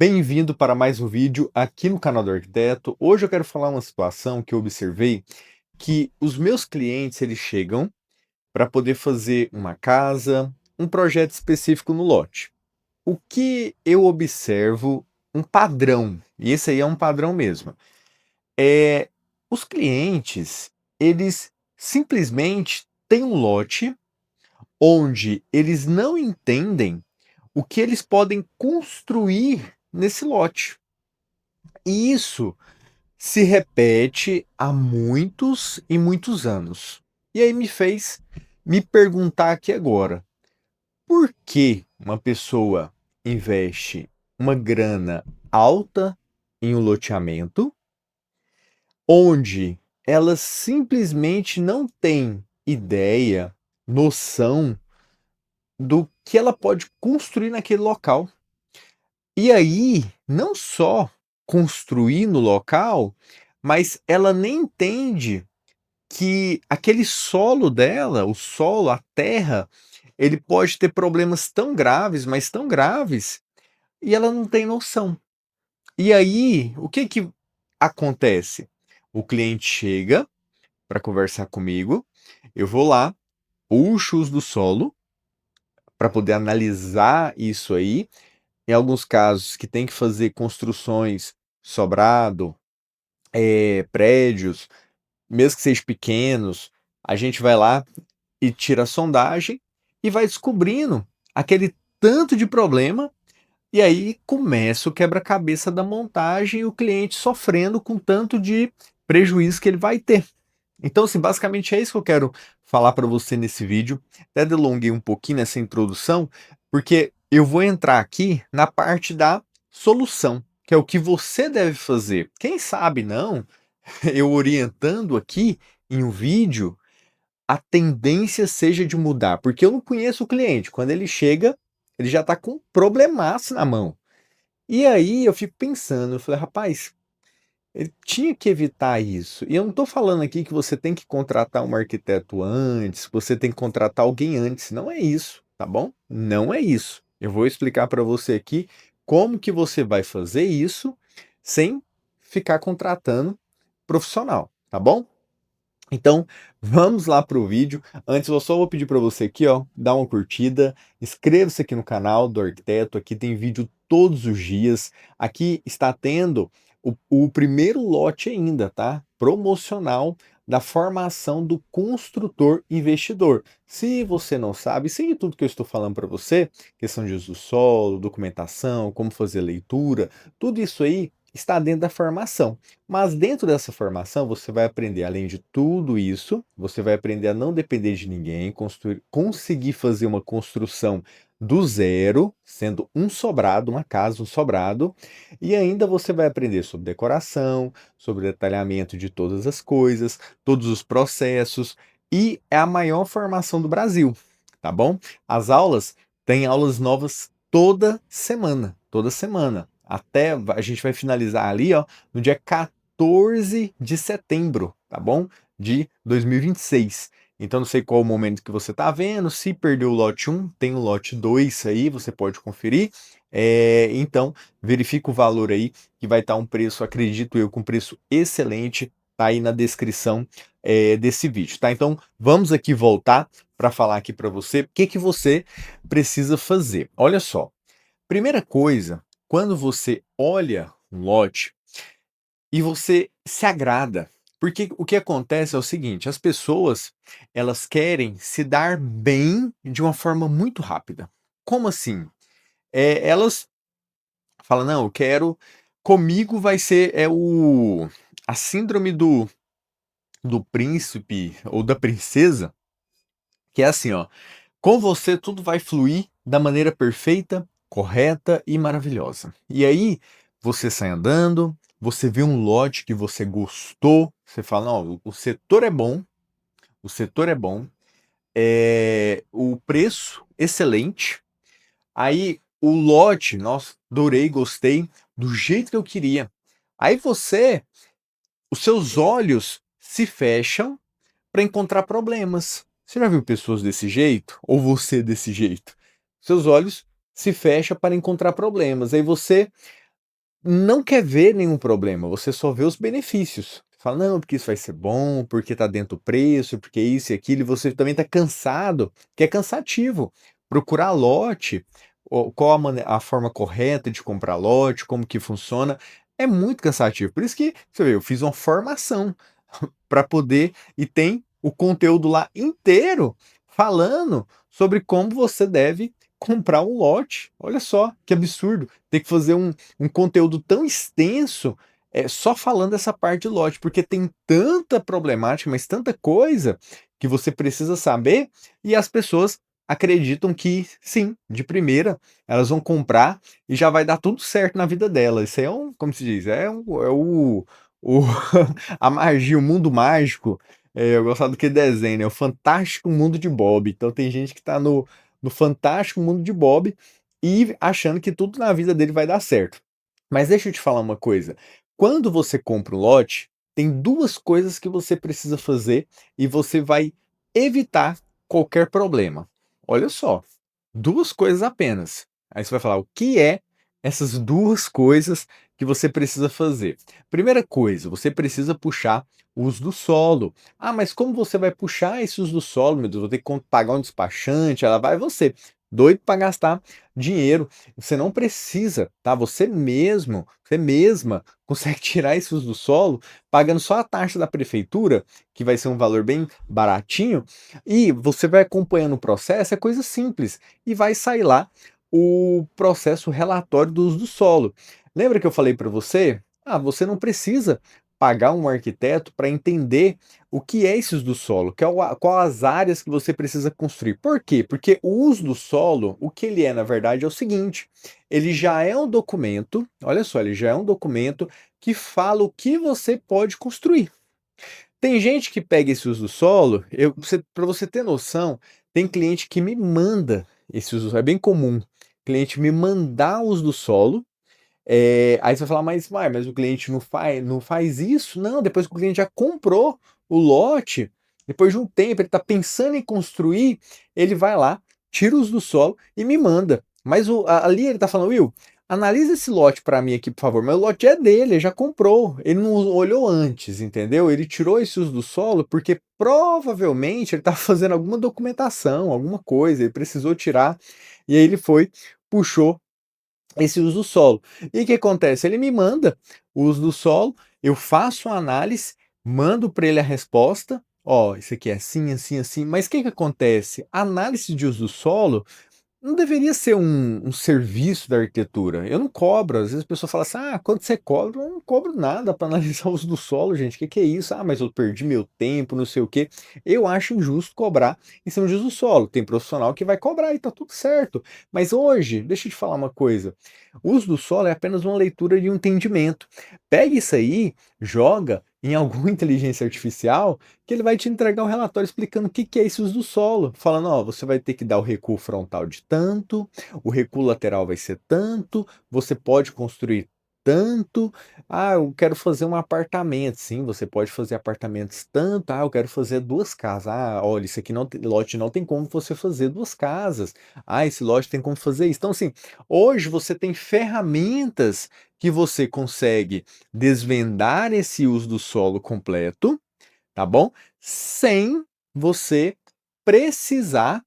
Bem-vindo para mais um vídeo aqui no canal do Arquiteto. Hoje eu quero falar uma situação que eu observei, que os meus clientes eles chegam para poder fazer uma casa, um projeto específico no lote. O que eu observo, um padrão, e esse aí é um padrão mesmo, é os clientes, eles simplesmente têm um lote onde eles não entendem o que eles podem construir nesse lote. E isso se repete há muitos e muitos anos. E aí me fez me perguntar aqui agora, por que uma pessoa investe uma grana alta em um loteamento, onde ela simplesmente não tem ideia, noção do que ela pode construir naquele local. E aí, não só construir no local, mas ela nem entende que aquele solo dela, o solo, a terra, ele pode ter problemas tão graves, mas tão graves, e ela não tem noção. E aí, o que que acontece? O cliente chega para conversar comigo, eu vou lá, puxo os do solo para poder analisar isso aí. Em alguns casos que tem que fazer construções sobrado, prédios, mesmo que sejam pequenos, a gente vai lá e tira a sondagem e vai descobrindo aquele tanto de problema, e aí começa o quebra-cabeça da montagem e o cliente sofrendo com tanto de prejuízo que ele vai ter. Então, assim, basicamente é isso que eu quero falar para você nesse vídeo. Até delonguei um pouquinho nessa introdução, porque eu vou entrar aqui na parte da solução, que é o que você deve fazer. Quem sabe não, eu orientando aqui em um vídeo, a tendência seja de mudar, porque eu não conheço o cliente. Quando ele chega, ele já está com um problemaço na mão. E aí eu fico pensando, eu falei, rapaz, ele tinha que evitar isso. E eu não estou falando aqui que você tem que contratar um arquiteto antes, você tem que contratar alguém antes. Não é isso, tá bom? Não é isso. Eu vou explicar para você aqui como que você vai fazer isso sem ficar contratando profissional, tá bom? Então, vamos lá para o vídeo. Antes, eu só vou pedir para você aqui, ó, dar uma curtida, inscreva-se aqui no canal do Arquiteto, aqui tem vídeo todos os dias. Aqui está tendo o primeiro lote ainda, tá? Promocional da formação do construtor investidor. Se você não sabe, segue tudo que eu estou falando para você, questão de uso do solo, documentação, como fazer leitura, tudo isso aí está dentro da formação. Mas dentro dessa formação, você vai aprender, além de tudo isso, você vai aprender a não depender de ninguém, conseguir fazer uma construção do zero, sendo um sobrado, uma casa, um sobrado, e ainda você vai aprender sobre decoração, sobre detalhamento de todas as coisas, todos os processos, e é a maior formação do Brasil, tá bom? As aulas têm aulas novas toda semana. Até a gente vai finalizar ali, ó, no dia 14 de setembro, tá bom? De 2026. Então, não sei qual o momento que você está vendo. Se perdeu o lote 1, tem o lote 2 aí, você pode conferir. Então, verifica o valor aí, que vai estar um preço, acredito eu, com preço excelente. Tá aí na descrição desse vídeo, tá? Então, vamos aqui voltar para falar aqui para você o que que você precisa fazer. Olha só, primeira coisa, quando você olha um lote, e você se agrada. Porque o que acontece é o seguinte, as pessoas, elas querem se dar bem de uma forma muito rápida. Como assim? Elas falam: "Não, eu quero comigo vai ser a síndrome do príncipe ou da princesa", que é assim, ó: "Com você tudo vai fluir da maneira perfeita, correta e maravilhosa". E aí, você sai andando, você vê um lote que você gostou, você fala: "Não, o setor é bom, o setor é bom, o preço excelente". Aí o lote, nossa, adorei, gostei, do jeito que eu queria. Aí os seus olhos se fecham para encontrar problemas. Você já viu pessoas desse jeito? Ou você desse jeito? Seus olhos se fecham para encontrar problemas. Aí você não quer ver nenhum problema, você só vê os benefícios. Fala: "Não, porque isso vai ser bom, porque tá dentro do preço, porque isso e aquilo", e você também tá cansado, que é cansativo. Procurar lote, qual a forma correta de comprar lote, como que funciona, é muito cansativo. Por isso que, você vê, eu fiz uma formação para poder e tem o conteúdo lá inteiro falando sobre como você deve comprar um lote. Olha só que absurdo, ter que fazer um conteúdo tão extenso, só falando essa parte de lote, porque tem tanta problemática, mas tanta coisa que você precisa saber, e as pessoas acreditam que sim, de primeira, elas vão comprar e já vai dar tudo certo na vida delas. Isso aí é como se diz, o a magia, o mundo mágico, eu gostava daquele desenho, né, o Fantástico Mundo de Bob. Então tem gente que tá no Fantástico Mundo de Bob e achando que tudo na vida dele vai dar certo. Mas deixa eu te falar uma coisa, quando você compra um lote, tem 2 coisas que você precisa fazer e você vai evitar qualquer problema. Olha só, 2 coisas apenas. Aí você vai falar: "O que é essas 2 coisas que você precisa fazer?". Primeira coisa, você precisa puxar o uso do solo. "Ah, mas como você vai puxar esse uso do solo, meu Deus, vou ter que pagar um despachante", ela vai você, doido para gastar dinheiro. Você não precisa, tá, você mesmo, você mesma consegue tirar esse uso do solo pagando só a taxa da prefeitura, que vai ser um valor bem baratinho, e você vai acompanhando o processo, é coisa simples, e vai sair lá o processo relatório do uso do solo. Lembra que eu falei para você? Ah, você não precisa pagar um arquiteto para entender o que é esse uso do solo, que é qual as áreas que você precisa construir. Por quê? Porque o uso do solo, o que ele é, na verdade, é o seguinte: ele já é um documento, olha só, ele já é um documento que fala o que você pode construir. Tem gente que pega esse uso do solo, para você ter noção, tem cliente que me manda esse uso, é bem comum, cliente me mandar o uso do solo, aí você vai falar: "Mas uai, mas o cliente não faz isso?". Não, depois que o cliente já comprou o lote, depois de um tempo, ele está pensando em construir, ele vai lá, tira o uso do solo e me manda. Mas ali ele está falando: "Will, analisa esse lote para mim aqui, por favor", mas o lote é dele, ele já comprou, ele não olhou antes, entendeu? Ele tirou esse uso do solo, porque provavelmente ele estava fazendo alguma documentação, alguma coisa, ele precisou tirar, e aí ele foi, puxou esse uso do solo. E o que acontece? Ele me manda o uso do solo, eu faço uma análise, mando para ele a resposta: "Ó, isso aqui é assim, assim, assim", mas o que que acontece? A análise de uso do solo não deveria ser um serviço da arquitetura. Eu não cobro, às vezes a pessoa fala assim: "Ah, quanto você cobra?". Eu não cobro nada para analisar o uso do solo, gente, que é isso? "Ah, mas eu perdi meu tempo, não sei o quê". Eu acho injusto cobrar em cima de uso do solo, tem profissional que vai cobrar e tá tudo certo. Mas hoje, deixa eu te falar uma coisa, o uso do solo é apenas uma leitura de um entendimento. Pega isso aí, joga em alguma inteligência artificial, que ele vai te entregar um relatório explicando o que que é esse uso do solo, falando: "Ó, você vai ter que dar o recuo frontal de tanto, o recuo lateral vai ser tanto, você pode construir tanto. Ah, eu quero fazer um apartamento", sim, você pode fazer apartamentos tanto. "Ah, eu quero fazer 2 casas", "Ah, olha, isso aqui não tem lote, não tem como você fazer 2 casas". "Ah, esse lote tem como fazer isso". Então, assim, hoje você tem ferramentas que você consegue desvendar esse uso do solo completo, tá bom? Sem você precisar,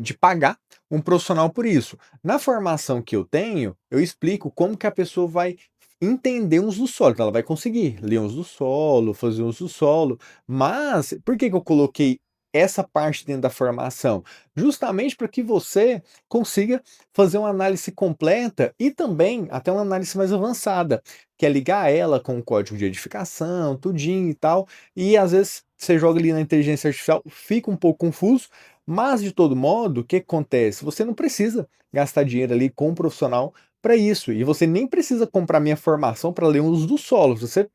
de pagar um profissional por isso. Na formação que eu tenho, eu explico como que a pessoa vai entender um uso do solo, então ela vai conseguir ler um uso do solo, fazer um uso do solo, mas por que que eu coloquei essa parte dentro da formação? Justamente para que você consiga fazer uma análise completa e também até uma análise mais avançada, que é ligar ela com o código de edificação, tudinho e tal, e às vezes você joga ali na inteligência artificial, fica um pouco confuso, mas de todo modo, o que acontece? Você não precisa gastar dinheiro ali com um profissional para isso, e você nem precisa comprar minha formação para ler um uso do solo. Se você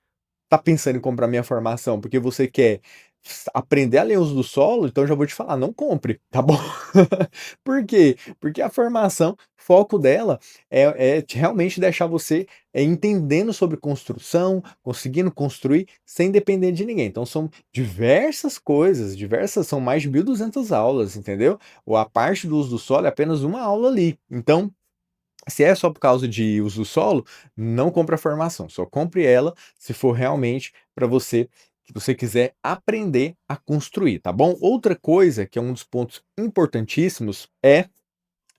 tá pensando em comprar minha formação porque você quer aprender a ler o uso do solo, então já vou te falar, não compre, tá bom? Por quê? Porque a formação, foco dela realmente deixar você, entendendo sobre construção, conseguindo construir sem depender de ninguém. Então são diversas coisas, são mais de 1.200 aulas, entendeu? Ou a parte do uso do solo é apenas uma aula ali. Então Se é só por causa de uso do solo, não compre a formação, só compre ela se for realmente para você que você quiser aprender a construir, tá bom? Outra coisa que é um dos pontos importantíssimos é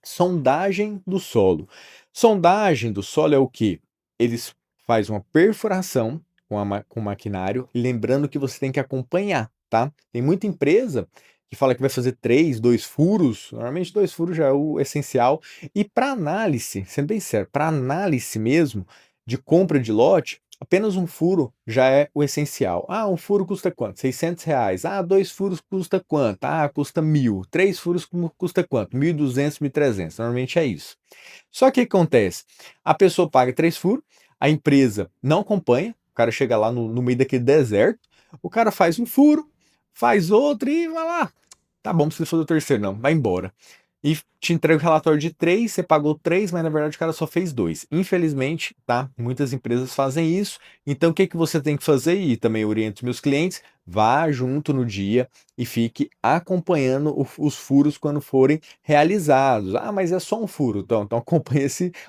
sondagem do solo. Sondagem do solo é o quê? Eles faz uma perfuração com o maquinário, lembrando que você tem que acompanhar, tá? Tem muita empresa que fala que vai fazer 3, 2 furos, normalmente 2 furos já é o essencial, e para análise, sendo bem sério, para análise mesmo de compra de lote, apenas um furo já é o essencial. Ah, um furo custa quanto? R$ 600. Ah, 2 furos custa quanto? Ah, custa 1.000. 3 furos custa quanto? 1.200, 1.300. Normalmente é isso. Só que o que acontece? A pessoa paga 3 furos, a empresa não acompanha, o cara chega lá no meio daquele deserto, o cara faz um furo, faz outro e vai lá. Tá bom, não precisa fazer o terceiro não, vai embora. E te entrega o relatório de 3, você pagou 3, mas na verdade o cara só fez 2. Infelizmente, tá? Muitas empresas fazem isso. Então o que que você tem que fazer? E também oriento meus clientes, vá junto no dia e fique acompanhando os furos quando forem realizados. Ah, mas é só um furo. Então acompanhe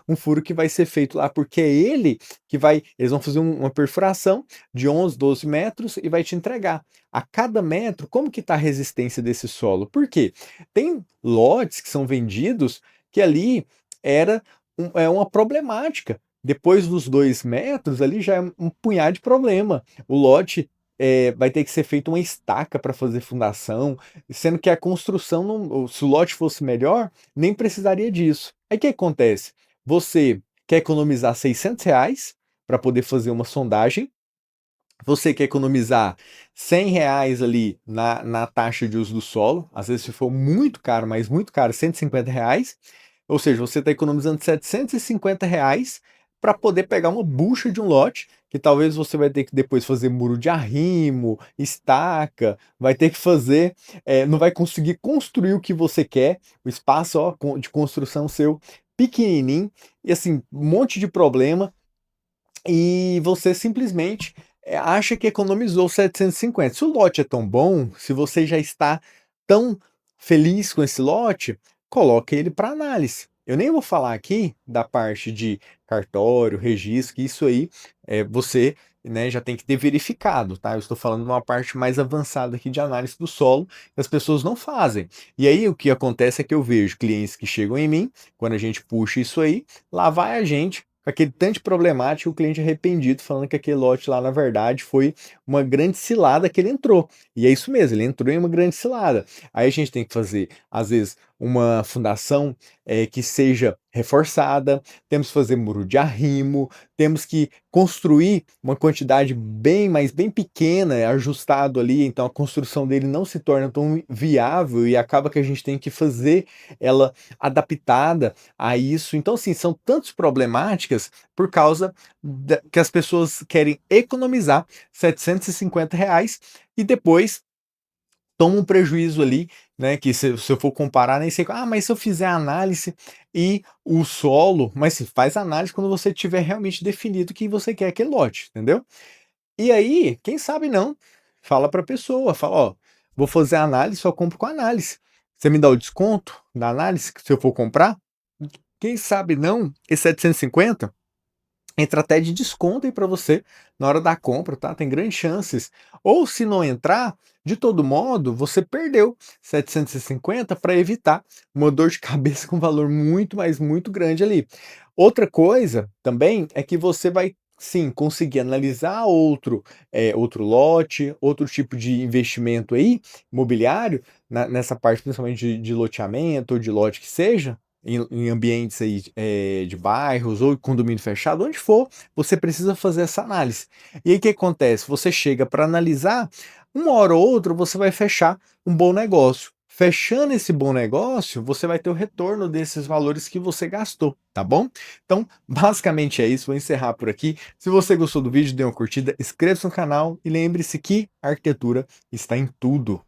um furo que vai ser feito lá, porque é ele que vai. Eles vão fazer uma perfuração de 11, 12 metros e vai te entregar. A cada metro, como que está a resistência desse solo? Por quê? Tem lotes que são vendidos que ali era uma problemática. Depois dos 2 metros, ali já é um punhado de problema. O lote vai ter que ser feita uma estaca para fazer fundação, sendo que a construção, se o lote fosse melhor, nem precisaria disso. Aí o que acontece? Você quer economizar R$ 600 para poder fazer uma sondagem, você quer economizar R$ 100 ali na taxa de uso do solo, às vezes se for muito caro, mas muito caro, R$ 150, ou seja, você está economizando R$ 750 para poder pegar uma bucha de um lote, que talvez você vai ter que depois fazer muro de arrimo, estaca, vai ter que fazer, não vai conseguir construir o que você quer, o espaço ó, de construção seu pequenininho, e assim, um monte de problema, e você simplesmente acha que economizou 750. Se o lote é tão bom, se você já está tão feliz com esse lote, coloque ele para análise. Eu nem vou falar aqui da parte de cartório, registro, que isso aí você né, já tem que ter verificado, tá? Eu estou falando de uma parte mais avançada aqui de análise do solo, que as pessoas não fazem. E aí o que acontece é que eu vejo clientes que chegam em mim, quando a gente puxa isso aí, lá vai a gente com aquele tanto de problemática, o cliente arrependido, falando que aquele lote lá, na verdade, foi uma grande cilada que ele entrou. E é isso mesmo, ele entrou em uma grande cilada. Aí a gente tem que fazer, às vezes, uma fundação que seja reforçada, temos que fazer muro de arrimo, temos que construir uma quantidade bem, mas bem pequena, ajustado ali, então a construção dele não se torna tão viável e acaba que a gente tem que fazer ela adaptada a isso. Então, assim, são tantas problemáticas por causa que as pessoas querem economizar R$ 750 e depois toma um prejuízo ali, né? Que se eu for comparar, nem sei. Ah, mas se eu fizer a análise e o solo, mas se faz análise quando você tiver realmente definido que você quer aquele lote, entendeu? E aí, quem sabe não, fala para a pessoa, fala, ó, vou fazer a análise, só compro com análise. Você me dá o desconto da análise se eu for comprar? Quem sabe não, esse 750 entra até de desconto aí para você na hora da compra, tá? Tem grandes chances. Ou se não entrar, de todo modo, você perdeu 750 para evitar uma dor de cabeça com valor muito, mas muito grande ali. Outra coisa também é que você vai sim conseguir analisar outro lote, outro tipo de investimento aí, imobiliário, nessa parte principalmente de loteamento ou de lote que seja, em ambientes aí, de bairros ou condomínio fechado, onde for, você precisa fazer essa análise. E aí o que acontece? Você chega para analisar, uma hora ou outra você vai fechar um bom negócio. Fechando esse bom negócio, você vai ter o retorno desses valores que você gastou, tá bom? Então, basicamente é isso. Vou encerrar por aqui. Se você gostou do vídeo, dê uma curtida, inscreva-se no canal e lembre-se que a arquitetura está em tudo.